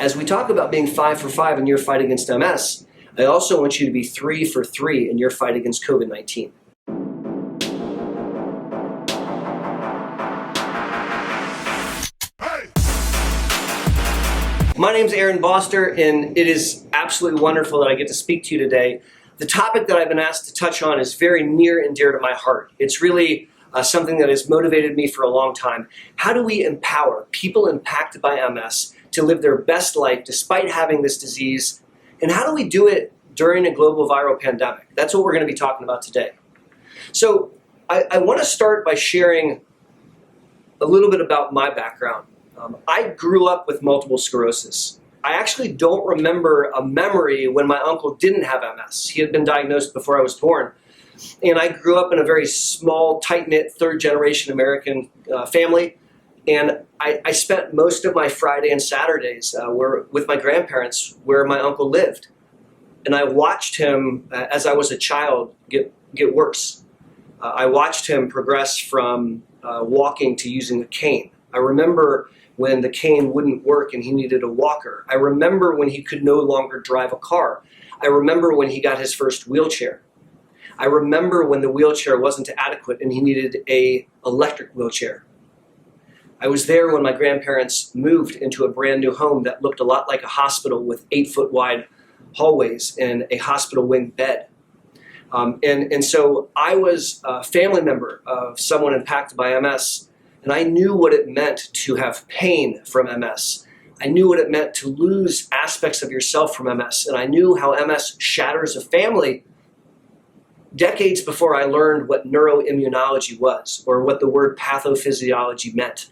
As we talk about being 5 for 5 in your fight against MS, I also want you to be 3 for 3 in your fight against COVID-19. My name's Aaron Boster, and it is absolutely wonderful that I get to speak to you today. The topic that I've been asked to touch on is very near and dear to my heart. It's really something that has motivated me for a long time. How do we empower people impacted by MS to live their best life despite having this disease? And how do we do it during a global viral pandemic? That's what we're going to be talking about today. So I want to start by sharing a little bit about my background. I grew up with multiple sclerosis. I actually don't remember a memory when my uncle didn't have MS. He had been diagnosed before I was born. And I grew up in a very small, tight-knit, third-generation American family. And I spent most of my Friday and Saturdays with my grandparents where my uncle lived. And I watched him, as I was a child, get worse. I watched him progress from walking to using a cane. I remember when the cane wouldn't work and he needed a walker. I remember when he could no longer drive a car. I remember when he got his first wheelchair. I remember when the wheelchair wasn't adequate and he needed an electric wheelchair. I was there when my grandparents moved into a brand new home that looked a lot like a hospital with 8-foot wide hallways and a hospital wing bed. And so I was a family member of someone impacted by MS. And I knew what it meant to have pain from MS. I knew what it meant to lose aspects of yourself from MS. And I knew how MS shatters a family decades before I learned what neuroimmunology was, or what the word pathophysiology meant.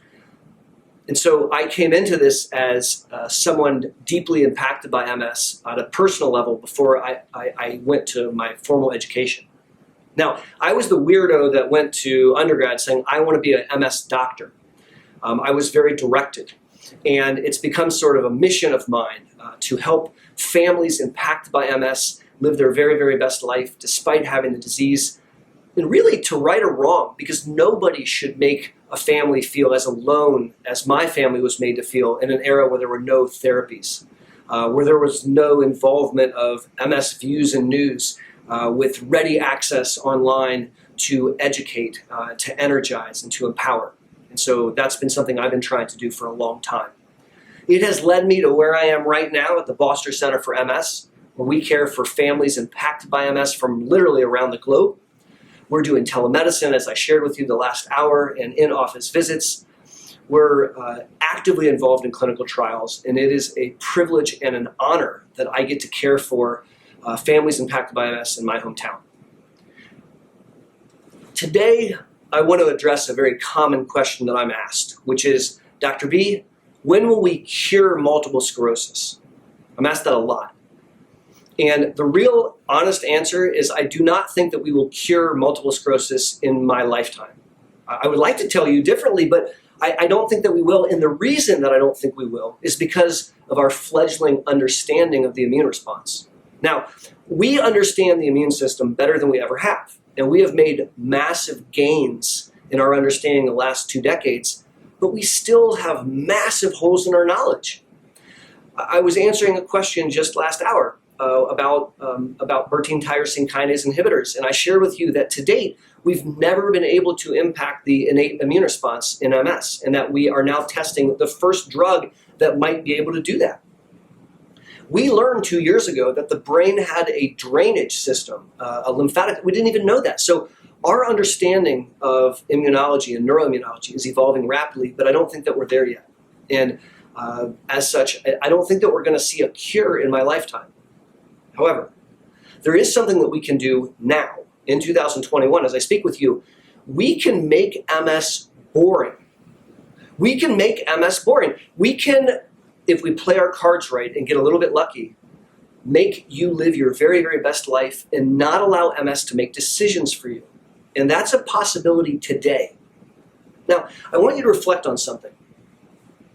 And so I came into this as someone deeply impacted by MS at a personal level before I went to my formal education. Now, I was the weirdo that went to undergrad saying, I want to be an MS doctor. I was very directed. And it's become sort of a mission of mine to help families impacted by MS live their very, very best life despite having the disease. And really to right a wrong, because nobody should make a family feel as alone as my family was made to feel in an era where there were no therapies, where there was no involvement of MS views and news, with ready access online to educate, to energize, and to empower. And so that's been something I've been trying to do for a long time. It has led me to where I am right now at the Boster Center for MS, where we care for families impacted by MS from literally around the globe. We're doing telemedicine, as I shared with you the last hour, and in-office visits. We're actively involved in clinical trials, and it is a privilege and an honor that I get to care for families impacted by MS in my hometown. Today, I want to address a very common question that I'm asked, which is, Dr. B, when will we cure multiple sclerosis? I'm asked that a lot. And the real honest answer is I do not think that we will cure multiple sclerosis in my lifetime. I would like to tell you differently, but I don't think that we will. And the reason that I don't think we will is because of our fledgling understanding of the immune response. Now, we understand the immune system better than we ever have, and we have made massive gains in our understanding the last 2 decades, but we still have massive holes in our knowledge. I was answering a question just last hour about protein tyrosine kinase inhibitors, and I shared with you that to date, we've never been able to impact the innate immune response in MS, and that we are now testing the first drug that might be able to do that. We learned 2 years ago that the brain had a drainage system, a lymphatic. We didn't even know that. So our understanding of immunology and neuroimmunology is evolving rapidly, but I don't think that we're there yet. And as such, I don't think that we're going to see a cure in my lifetime. However, there is something that we can do now in 2021. As I speak with you, we can make MS boring. We can make MS boring. We can, if we play our cards right and get a little bit lucky, make you live your very, very best life and not allow MS to make decisions for you. And that's a possibility today. Now, I want you to reflect on something.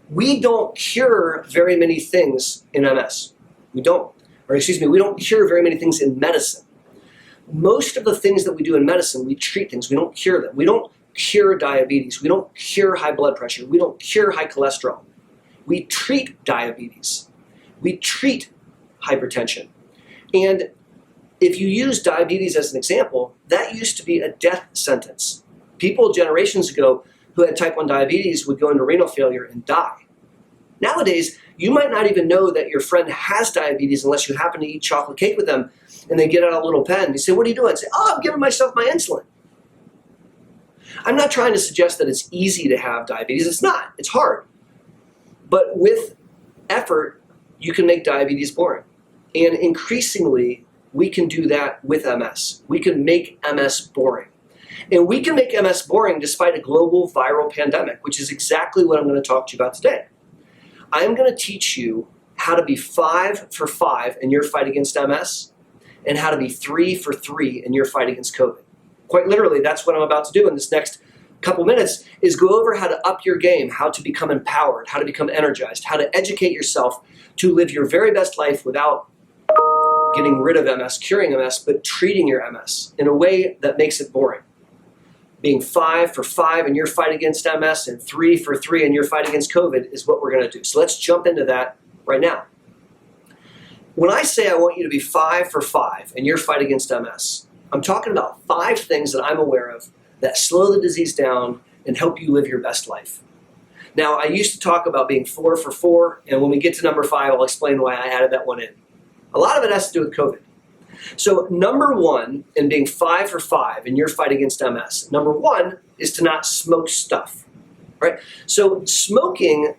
We don't cure very many things in MS. We don't cure very many things in medicine. Most of the things that we do in medicine, we treat things, we don't cure them. We don't cure diabetes, we don't cure high blood pressure, we don't cure high cholesterol. We treat diabetes. We treat hypertension. And if you use diabetes as an example, that used to be a death sentence. People generations ago who had type 1 diabetes would go into renal failure and die. Nowadays, you might not even know that your friend has diabetes unless you happen to eat chocolate cake with them and they get out a little pen. You say, what are you doing? I say, oh, I'm giving myself my insulin. I'm not trying to suggest that it's easy to have diabetes. It's not. It's hard. But with effort, you can make diabetes boring. And increasingly, we can do that with MS. We can make MS boring. And we can make MS boring despite a global viral pandemic, which is exactly what I'm going to talk to you about today. I'm going to teach you how to be 5 for 5 in your fight against MS and how to be 3 for 3 in your fight against COVID. Quite literally, that's what I'm about to do in this next couple minutes, is go over how to up your game, how to become empowered, how to become energized, how to educate yourself to live your very best life without getting rid of MS, curing MS, but treating your MS in a way that makes it boring. Being 5 for 5 in your fight against MS and 3 for 3 in your fight against COVID is what we're going to do. So let's jump into that right now. When I say I want you to be 5 for 5 in your fight against MS, I'm talking about 5 things that I'm aware of that slow the disease down and help you live your best life. Now, I used to talk about being 4 for 4, and when we get to number 5, I'll explain why I added that one in. A lot of it has to do with COVID. So number 1 in being 5 for 5 in your fight against MS, number 1 is to not smoke stuff, right? So smoking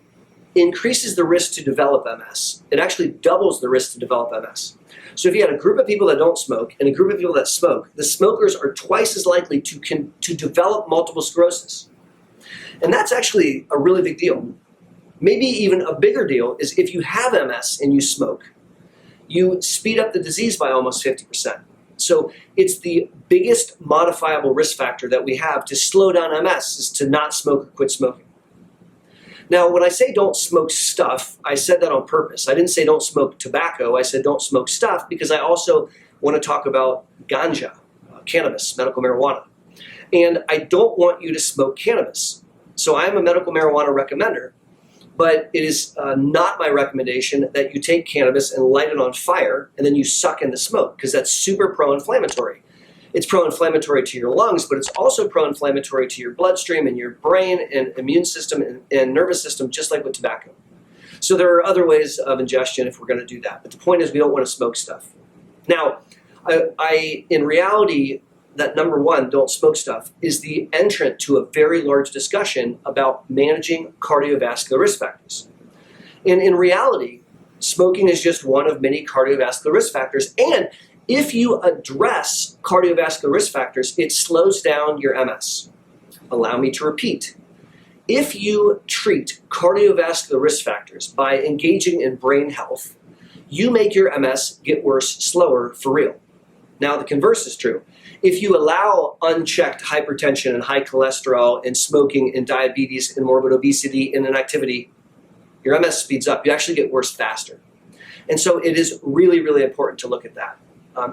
increases the risk to develop MS. It actually doubles the risk to develop MS. So if you had a group of people that don't smoke and a group of people that smoke, the smokers are twice as likely to develop multiple sclerosis. And that's actually a really big deal. Maybe even a bigger deal is if you have MS and you smoke, you speed up the disease by almost 50%. So it's the biggest modifiable risk factor that we have to slow down MS is to not smoke or quit smoking. Now, when I say don't smoke stuff, I said that on purpose. I didn't say don't smoke tobacco. I said don't smoke stuff because I also want to talk about ganja, cannabis, medical marijuana. And I don't want you to smoke cannabis. So I am a medical marijuana recommender, but it is not my recommendation that you take cannabis and light it on fire and then you suck in the smoke because that's super pro-inflammatory. It's pro-inflammatory to your lungs, but it's also pro-inflammatory to your bloodstream and your brain and immune system and nervous system, just like with tobacco. So there are other ways of ingestion if we're going to do that. But the point is we don't want to smoke stuff. Now, in reality, that number 1, don't smoke stuff, is the entrant to a very large discussion about managing cardiovascular risk factors. And in reality, smoking is just one of many cardiovascular risk factors. And if you address cardiovascular risk factors, it slows down your MS. Allow me to repeat. If you treat cardiovascular risk factors by engaging in brain health, you make your MS get worse slower for real. Now, the converse is true. If you allow unchecked hypertension and high cholesterol and smoking and diabetes and morbid obesity and inactivity, your MS speeds up. You actually get worse faster. And so it is really, really important to look at that.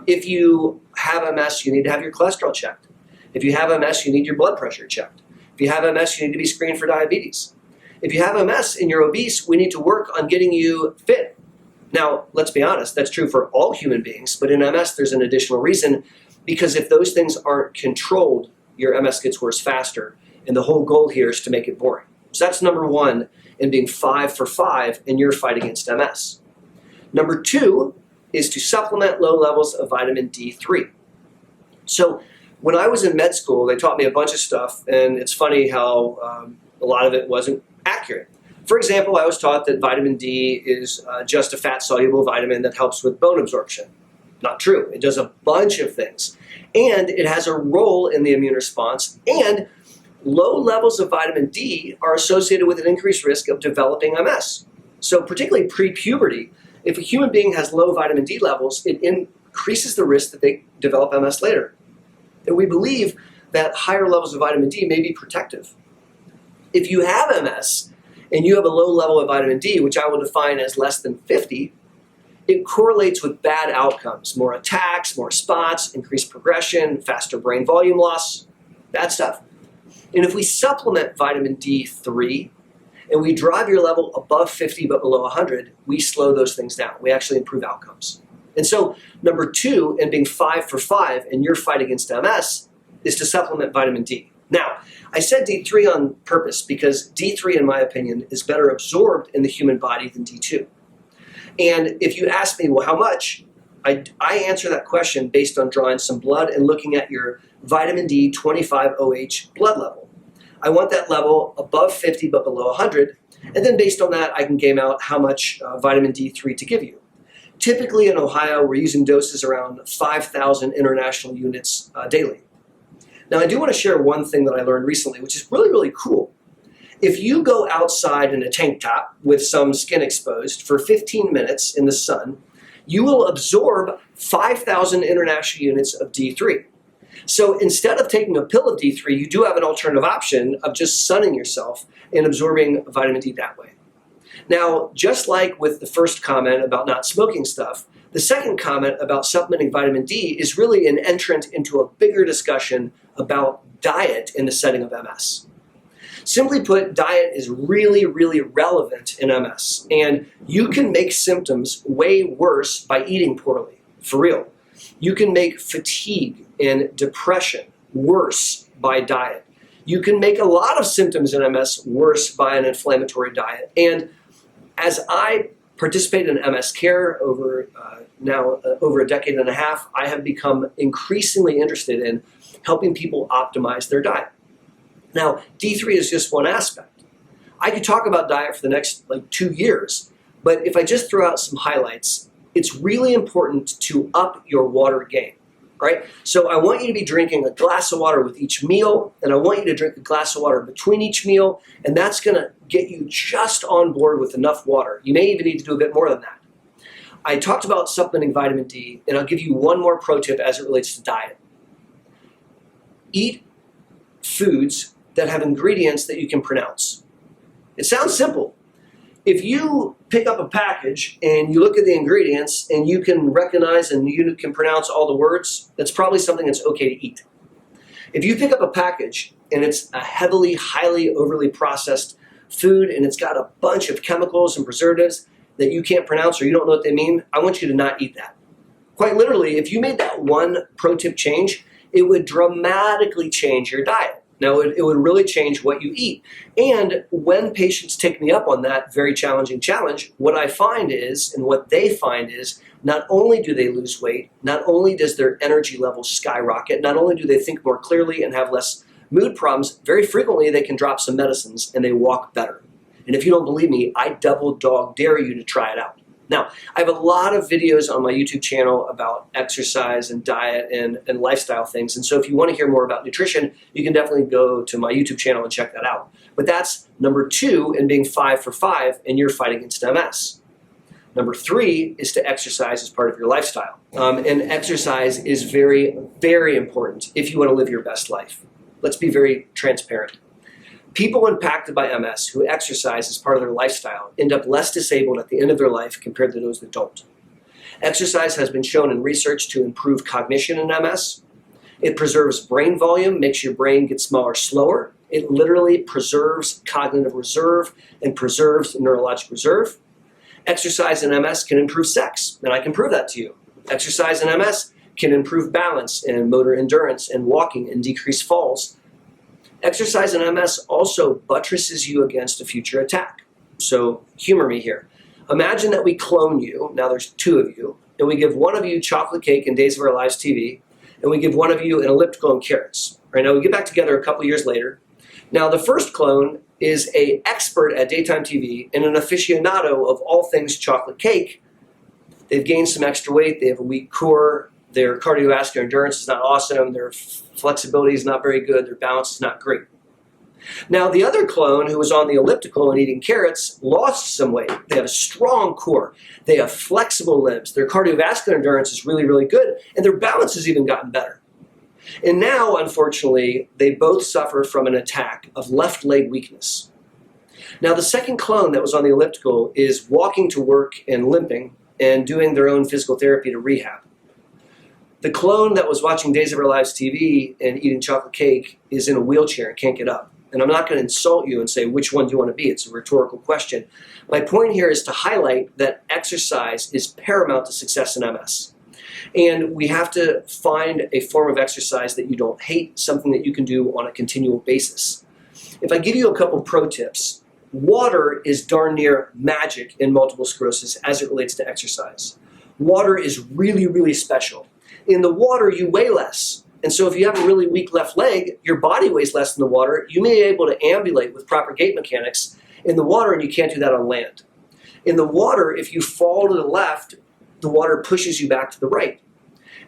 If you have MS, you need to have your cholesterol checked. If you have MS, you need your blood pressure checked. If you have MS, you need to be screened for diabetes. If you have MS and you're obese, we need to work on getting you fit. Now, let's be honest, that's true for all human beings, but in MS, there's an additional reason, because if those things aren't controlled, your MS gets worse faster, and the whole goal here is to make it boring. So that's number 1 in being 5 for 5 in your fight against MS. Number 2 is to supplement low levels of vitamin D3. So when I was in med school, they taught me a bunch of stuff, and it's funny how a lot of it wasn't accurate. For example, I was taught that vitamin D is just a fat-soluble vitamin that helps with bone absorption. Not true. It does a bunch of things. And it has a role in the immune response. And low levels of vitamin D are associated with an increased risk of developing MS. So particularly pre-puberty, if a human being has low vitamin D levels, it increases the risk that they develop MS later. And we believe that higher levels of vitamin D may be protective. If you have MS and you have a low level of vitamin D, which I will define as less than 50, it correlates with bad outcomes, more attacks, more spots, increased progression, faster brain volume loss, bad stuff. And if we supplement vitamin D3, and we drive your level above 50 but below 100, we slow those things down. We actually improve outcomes. And so number 2, and being 5 for 5 in your fight against MS, is to supplement vitamin D. Now, I said D3 on purpose because D3, in my opinion, is better absorbed in the human body than D2. And if you ask me, well, how much? I answer that question based on drawing some blood and looking at your vitamin D 25-OH blood level. I want that level above 50 but below 100, and then based on that, I can game out how much vitamin D3 to give you. Typically in Ohio, we're using doses around 5,000 international units daily. Now, I do want to share one thing that I learned recently, which is really, really cool. If you go outside in a tank top with some skin exposed for 15 minutes in the sun, you will absorb 5,000 international units of D3. So instead of taking a pill of D3, you do have an alternative option of just sunning yourself and absorbing vitamin D that way. Now, just like with the first comment about not smoking stuff, the second comment about supplementing vitamin D is really an entrant into a bigger discussion about diet in the setting of MS. Simply put, diet is really, really relevant in MS, and you can make symptoms way worse by eating poorly, for real. You can make fatigue and depression worse by diet. You can make a lot of symptoms in MS worse by an inflammatory diet. And as I participate in MS care over over a decade and a half, I have become increasingly interested in helping people optimize their diet. Now, D3 is just one aspect. I could talk about diet for the next 2 years, but if I just throw out some highlights, it's really important to up your water game, right? So I want you to be drinking a glass of water with each meal, and I want you to drink a glass of water between each meal, and that's gonna get you just on board with enough water. You may even need to do a bit more than that. I talked about supplementing vitamin D, and I'll give you one more pro tip as it relates to diet. Eat foods that have ingredients that you can pronounce. It sounds simple. If you pick up a package and you look at the ingredients and you can recognize and you can pronounce all the words, that's probably something that's okay to eat. If you pick up a package and it's a heavily, highly, overly processed food and it's got a bunch of chemicals and preservatives that you can't pronounce or you don't know what they mean, I want you to not eat that. Quite literally, if you made that one pro tip change, it would dramatically change your diet. Now, it would really change what you eat. And when patients take me up on that very challenging challenge, what I find is, and what they find is, not only do they lose weight, not only does their energy levels skyrocket, not only do they think more clearly and have less mood problems, very frequently they can drop some medicines and they walk better. And if you don't believe me, I double dog dare you to try it out. Now, I have a lot of videos on my YouTube channel about exercise and diet and lifestyle things. And so if you want to hear more about nutrition, you can definitely go to my YouTube channel and check that out. But that's number 2 in being 5 for 5 in your fight against MS. Number 3 is to exercise as part of your lifestyle. And exercise is very, very important if you want to live your best life. Let's be very transparent. People impacted by MS who exercise as part of their lifestyle end up less disabled at the end of their life compared to those that don't. Exercise has been shown in research to improve cognition in MS. It preserves brain volume, makes your brain get smaller slower. It literally preserves cognitive reserve and preserves neurologic reserve. Exercise in MS can improve sex, and I can prove that to you. Exercise in MS can improve balance and motor endurance and walking and decrease falls. Exercise in MS also buttresses you against a future attack. So humor me here. Imagine that we clone you, now there's 2 of you, and we give one of you chocolate cake and Days of Our Lives TV, and we give one of you an elliptical and carrots. Right now we get back together a couple years later. Now the first clone is an expert at daytime TV and an aficionado of all things chocolate cake. They've gained some extra weight, they have a weak core, their cardiovascular endurance is not awesome, their flexibility is not very good, their balance is not great. Now the other clone who was on the elliptical and eating carrots lost some weight. They have a strong core, they have flexible limbs, their cardiovascular endurance is really, really good, and their balance has even gotten better. And now, unfortunately, they both suffer from an attack of left leg weakness. Now the second clone that was on the elliptical is walking to work and limping and doing their own physical therapy to rehab. The clone that was watching Days of Our Lives TV and eating chocolate cake is in a wheelchair and can't get up. And I'm not going to insult you and say, which one do you want to be? It's a rhetorical question. My point here is to highlight that exercise is paramount to success in MS. And we have to find a form of exercise that you don't hate, something that you can do on a continual basis. If I give you a couple pro tips, water is darn near magic in multiple sclerosis as it relates to exercise. Water is really, really special. In the water, you weigh less. And so if you have a really weak left leg, your body weighs less than the water. You may be able to ambulate with proper gait mechanics in the water, and you can't do that on land. In the water, if you fall to the left, the water pushes you back to the right.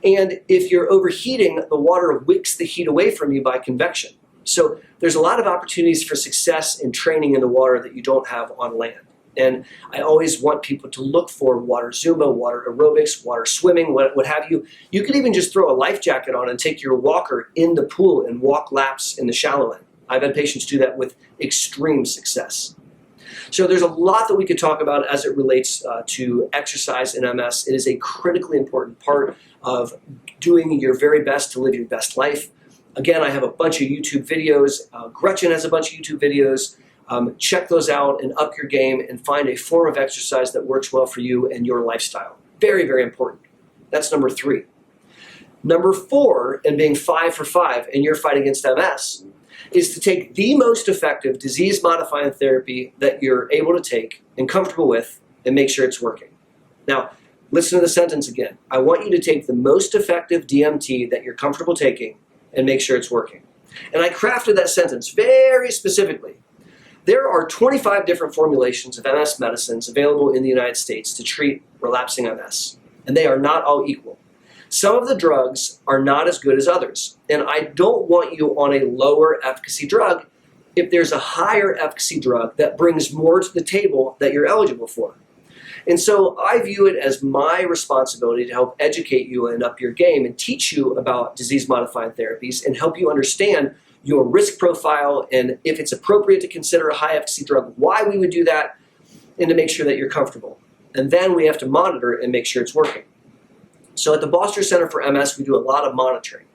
And if you're overheating, the water wicks the heat away from you by convection. So there's a lot of opportunities for success in training in the water that you don't have on land. And I always want people to look for water Zumba, water aerobics, water swimming, what have you. You could even just throw a life jacket on and take your walker in the pool and walk laps in the shallow end. I've had patients do that with extreme success. So there's a lot that we could talk about as it relates to exercise in MS. It is a critically important part of doing your very best to live your best life. Again, I have a bunch of YouTube videos. Gretchen has a bunch of YouTube videos. Check those out and up your game and find a form of exercise that works well for you and your lifestyle. Very, very important. That's number 3. Number 4, and being 5 for 5 in your fight against MS, is to take the most effective disease-modifying therapy that you're able to take and comfortable with and make sure it's working. Now, listen to the sentence again. I want you to take the most effective DMT that you're comfortable taking and make sure it's working. And I crafted that sentence very specifically. There are 25 different formulations of MS medicines available in the United States to treat relapsing MS, and they are not all equal. Some of the drugs are not as good as others, and I don't want you on a lower efficacy drug if there's a higher efficacy drug that brings more to the table that you're eligible for. And so I view it as my responsibility to help educate you and up your game and teach you about disease-modifying therapies and help you understand your risk profile and if it's appropriate to consider a high efficacy drug, why we would do that, and to make sure that you're comfortable. And then we have to monitor and make sure it's working. So at the Boster Center for MS, we do a lot of monitoring.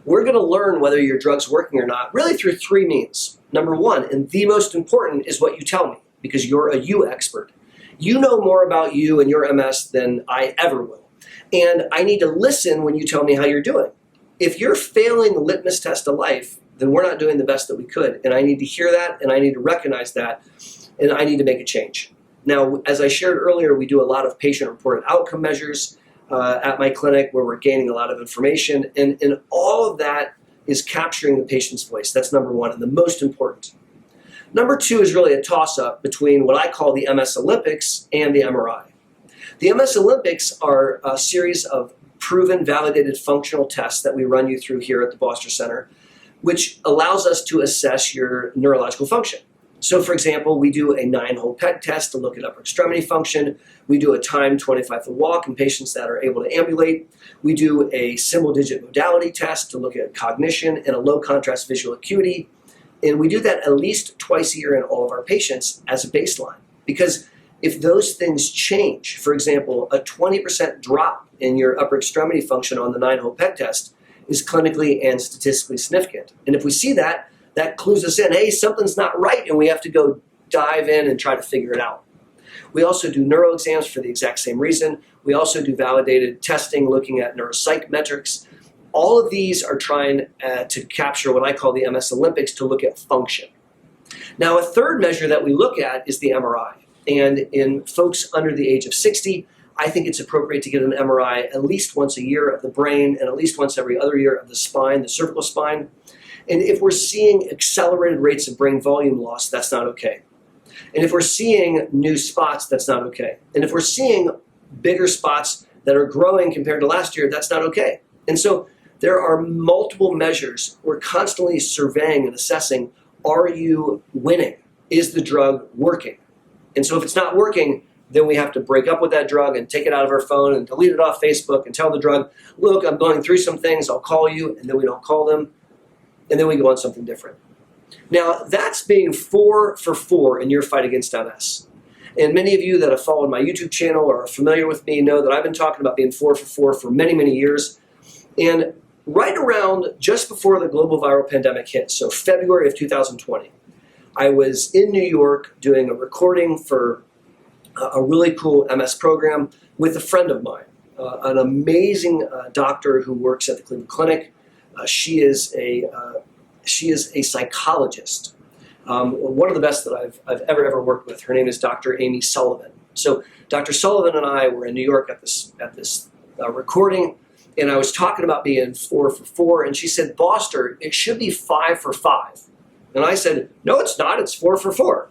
We're going to learn whether your drug's working or not, really through 3 means. Number 1, and the most important, is what you tell me, because you're a you expert. You know more about you and your MS than I ever will. And I need to listen when you tell me how you're doing. If you're failing the litmus test of life, then we're not doing the best that we could. And I need to hear that, and I need to recognize that, and I need to make a change. Now, as I shared earlier, we do a lot of patient-reported outcome measures at my clinic where we're gaining a lot of information, and all of that is capturing the patient's voice. That's number 1, and the most important. Number 2 is really a toss-up between what I call the MS Olympics and the MRI. The MS Olympics are a series of proven, validated functional tests that we run you through here at the Boster Center, which allows us to assess your neurological function. So for example, we do a 9-hole peg test to look at upper extremity function. We do a timed 25-foot walk in patients that are able to ambulate. We do a symbol-digit modality test to look at cognition and a low-contrast visual acuity. And we do that at least twice a year in all of our patients as a baseline. Because if those things change, for example, a 20% drop in your upper extremity function on the 9-hole peg test is clinically and statistically significant. And if we see that, that clues us in, hey, something's not right, and we have to go dive in and try to figure it out. We also do neuro exams for the exact same reason. We also do validated testing looking at neuropsych metrics. All of these are trying to capture what I call the MS Olympics to look at function. Now, a third measure that we look at is the MRI. And in folks under the age of 60, I think it's appropriate to get an MRI at least once a year of the brain and at least once every other year of the spine, the cervical spine. And if we're seeing accelerated rates of brain volume loss, that's not okay. And if we're seeing new spots, that's not okay. And if we're seeing bigger spots that are growing compared to last year, that's not okay. And so there are multiple measures. We're constantly surveying and assessing, are you winning? Is the drug working? And so if it's not working, then we have to break up with that drug and take it out of our phone and delete it off Facebook and tell the drug, look, I'm going through some things, I'll call you, and then we don't call them, and then we go on something different. Now, that's being 4 for 4 in your fight against MS. And many of you that have followed my YouTube channel or are familiar with me know that I've been talking about being 4 for 4 for many, many years. And right around just before the global viral pandemic hit, so February of 2020, I was in New York doing a recording for a really cool MS program with a friend of mine, an amazing doctor who works at the Cleveland Clinic. She is a psychologist, one of the best that I've ever worked with. Her name is Dr. Amy Sullivan. So Dr. Sullivan and I were in New York at this recording, and I was talking about being 4 for 4, and she said, "Boster, it should be 5 for 5." And I said, "No, it's not. It's 4 for 4."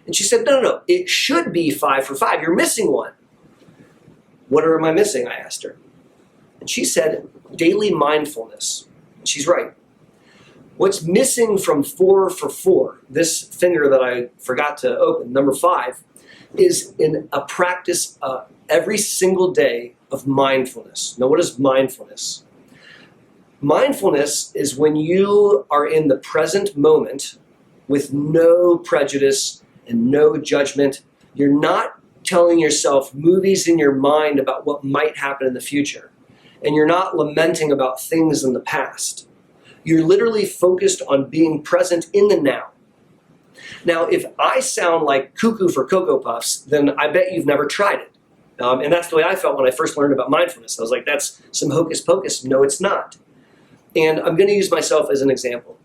And she said, no, it should be 5 for 5. You're missing one." "What am I missing?" I asked her. And she said, "Daily mindfulness." And she's right. What's missing from 4 for 4, this finger that I forgot to open, number 5, is in a practice every single day of mindfulness. Now, what is mindfulness? Mindfulness is when you are in the present moment with no prejudice and no judgment. You're not telling yourself movies in your mind about what might happen in the future. And you're not lamenting about things in the past. You're literally focused on being present in the now. Now, if I sound like cuckoo for Cocoa Puffs, then I bet you've never tried it. And that's the way I felt when I first learned about mindfulness. I was like, that's some hocus pocus. No, it's not. And I'm going to use myself as an example.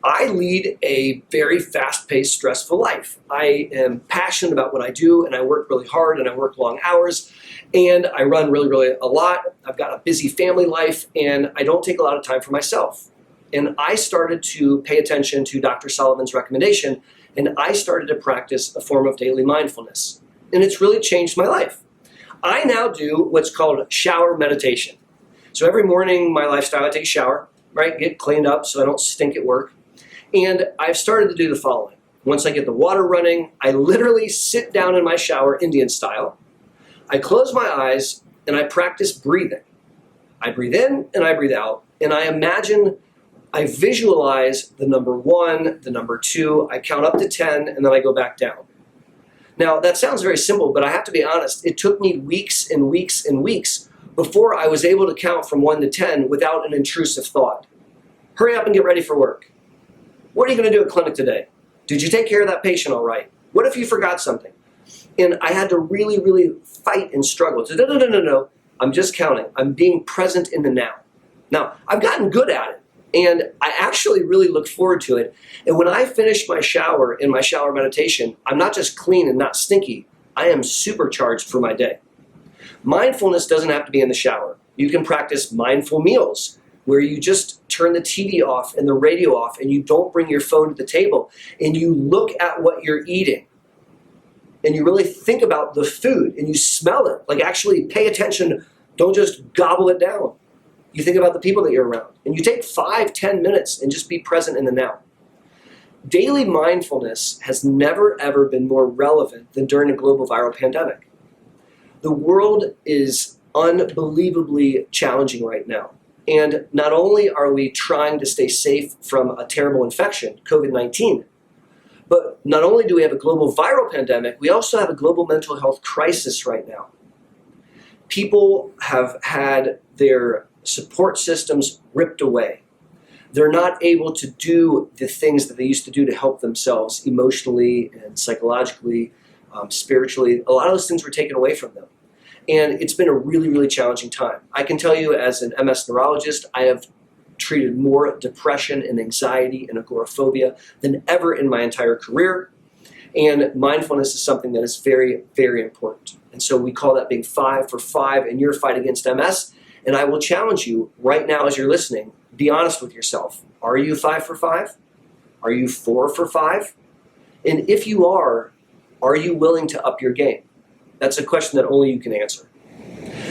I lead a very fast-paced, stressful life. I am passionate about what I do, and I work really hard, and I work long hours, and I run really a lot. I've got a busy family life, and I don't take a lot of time for myself. And I started to pay attention to Dr. Sullivan's recommendation, and I started to practice a form of daily mindfulness. And it's really changed my life. I now do what's called shower meditation. So every morning, my lifestyle, I take a shower, right? Get cleaned up so I don't stink at work. And I've started to do the following. Once I get the water running, I literally sit down in my shower, Indian style. I close my eyes and I practice breathing. I breathe in and I breathe out. And I visualize the number 1, the number 2. I count up to 10 and then I go back down. Now, that sounds very simple, but I have to be honest. It took me weeks and weeks and weeks before I was able to count from 1 to 10 without an intrusive thought. Hurry up and get ready for work. What are you going to do at clinic today? Did you take care of that patient all right? What if you forgot something? And I had to really fight and struggle. So no, I'm just counting. I'm being present in the now. Now, I've gotten good at it, and I actually really look forward to it. And when I finish my shower in my shower meditation, I'm not just clean and not stinky. I am supercharged for my day. Mindfulness doesn't have to be in the shower. You can practice mindful meals, where you just turn the TV off and the radio off and you don't bring your phone to the table and you look at what you're eating and you really think about the food and you smell it. Like, actually pay attention. Don't just gobble it down. You think about the people that you're around and you take 5-10 minutes and just be present in the now. Daily mindfulness has never ever been more relevant than during a global viral pandemic. The world is unbelievably challenging right now. And not only are we trying to stay safe from a terrible infection, COVID-19, but not only do we have a global viral pandemic, we also have a global mental health crisis right now. People have had their support systems ripped away. They're not able to do the things that they used to do to help themselves emotionally and psychologically, spiritually. A lot of those things were taken away from them. And it's been a really challenging time. I can tell you, as an MS neurologist, I have treated more depression and anxiety and agoraphobia than ever in my entire career. And mindfulness is something that is very important. And so we call that being 5 for 5 in your fight against MS. And I will challenge you right now as you're listening, be honest with yourself. Are you 5 for 5? Are you 4 for 5? And if you are you willing to up your game? That's a question that only you can answer.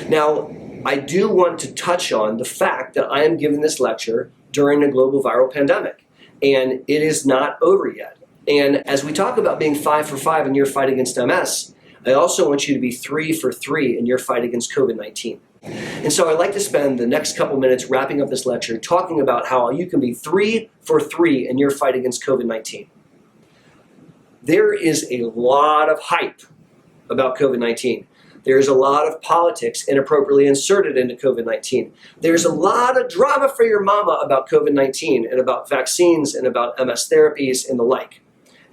Now, I do want to touch on the fact that I am giving this lecture during a global viral pandemic, and it is not over yet. And as we talk about being 5 for 5 in your fight against MS, I also want you to be 3 for 3 in your fight against COVID-19. And so I'd like to spend the next couple minutes wrapping up this lecture talking about how you can be 3 for 3 in your fight against COVID-19. There is a lot of hype about COVID-19. There's a lot of politics inappropriately inserted into COVID-19. There's a lot of drama for your mama about COVID-19 and about vaccines and about MS therapies and the like.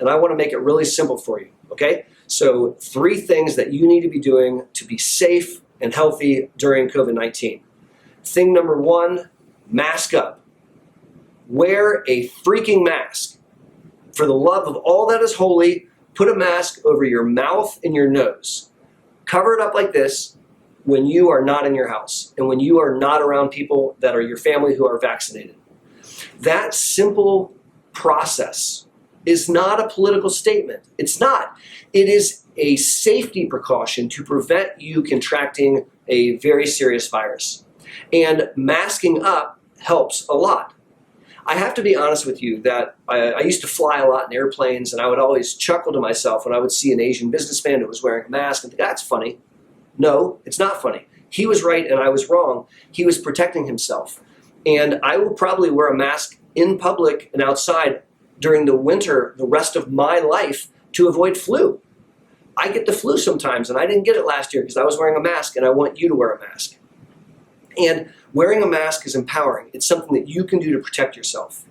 And I want to make it really simple for you, okay? So 3 things that you need to be doing to be safe and healthy during COVID-19. Thing number 1, mask up. Wear a freaking mask. For the love of all that is holy, put a mask over your mouth and your nose. Cover it up like this when you are not in your house and when you are not around people that are your family who are vaccinated. That simple process is not a political statement. It's not. It is a safety precaution to prevent you contracting a very serious virus. And masking up helps a lot. I have to be honest with you that I used to fly a lot in airplanes, and I would always chuckle to myself when I would see an Asian businessman who was wearing a mask and think, that's funny. No, it's not funny. He was right and I was wrong. He was protecting himself. And I will probably wear a mask in public and outside during the winter the rest of my life to avoid flu. I get the flu sometimes, and I didn't get it last year because I was wearing a mask, and I want you to wear a mask. And wearing a mask is empowering. It's something that you can do to protect yourself.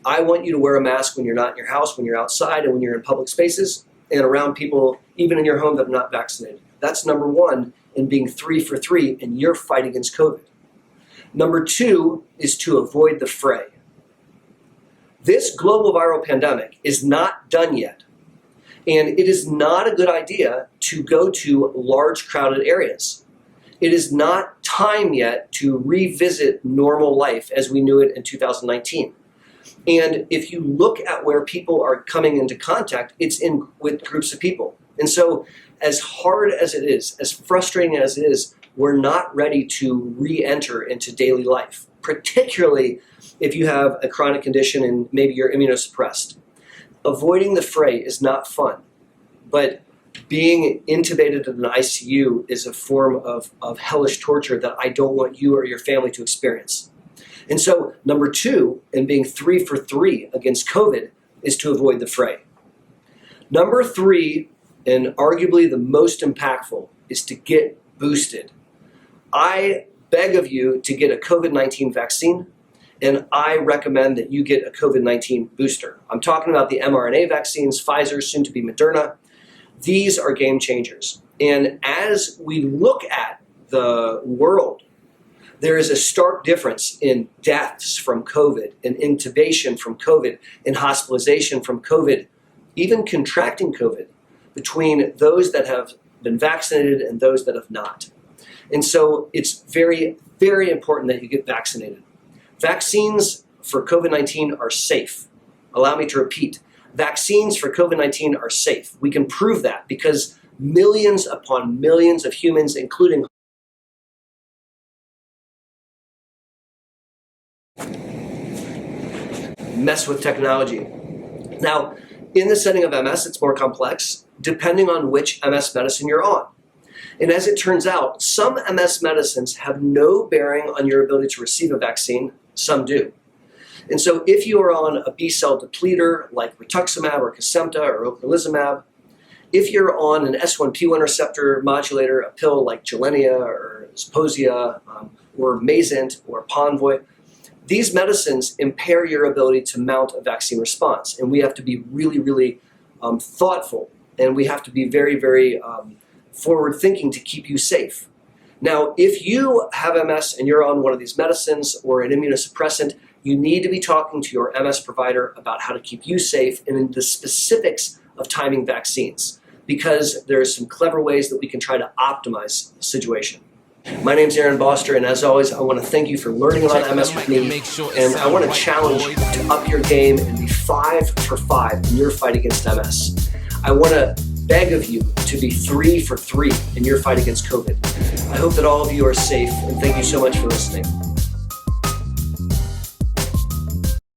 I want you to wear a mask when you're not in your house, when you're outside, and when you're in public spaces and around people, even in your home, that are not vaccinated. That's number 1 in being 3 for 3 in your fight against COVID. Number 2 is to avoid the fray. This global viral pandemic is not done yet. And it is not a good idea to go to large crowded areas. It is not time yet to revisit normal life as we knew it in 2019. And if you look at where people are coming into contact, it's with groups of people. And so as hard as it is, as frustrating as it is, we're not ready to re-enter into daily life, particularly if you have a chronic condition and maybe you're immunosuppressed. Avoiding the fray is not fun, but being intubated in an ICU is a form of hellish torture that I don't want you or your family to experience. And so number 2, in being 3 for 3 against COVID, is to avoid the fray. Number 3, and arguably the most impactful, is to get boosted. I beg of you to get a COVID-19 vaccine, and I recommend that you get a COVID-19 booster. I'm talking about the mRNA vaccines, Pfizer, soon to be Moderna. These are game changers. And as we look at the world, there is a stark difference in deaths from COVID, in intubation from COVID, in hospitalization from COVID, even contracting COVID, between those that have been vaccinated and those that have not. And so it's very, very important that you get vaccinated. Vaccines for COVID-19 are safe. Allow me to repeat. Vaccines for COVID-19 are safe. We can prove that because millions upon millions of humans, including mess with technology. Now, in the setting of MS, it's more complex, depending on which MS medicine you're on. And as it turns out, some MS medicines have no bearing on your ability to receive a vaccine, some do. And so if you are on a B-cell depleter like rituximab or Kesimpta or ocrelizumab, if you're on an S1P1 receptor modulator, a pill like Gilenya or Symposia or Mayzent or Ponvoy, these medicines impair your ability to mount a vaccine response. And we have to be really, really thoughtful, and we have to be very, very forward-thinking to keep you safe. Now, if you have MS and you're on one of these medicines or an immunosuppressant, you need to be talking to your MS provider about how to keep you safe and in the specifics of timing vaccines, because there are some clever ways that we can try to optimize the situation. My name's Boster, and as always, I want to thank you for learning about MS with me, and I want to challenge you to up your game and be 5 for 5 in your fight against MS. I want to beg of you to be 3 for 3 in your fight against COVID. I hope that all of you are safe, and thank you so much for listening.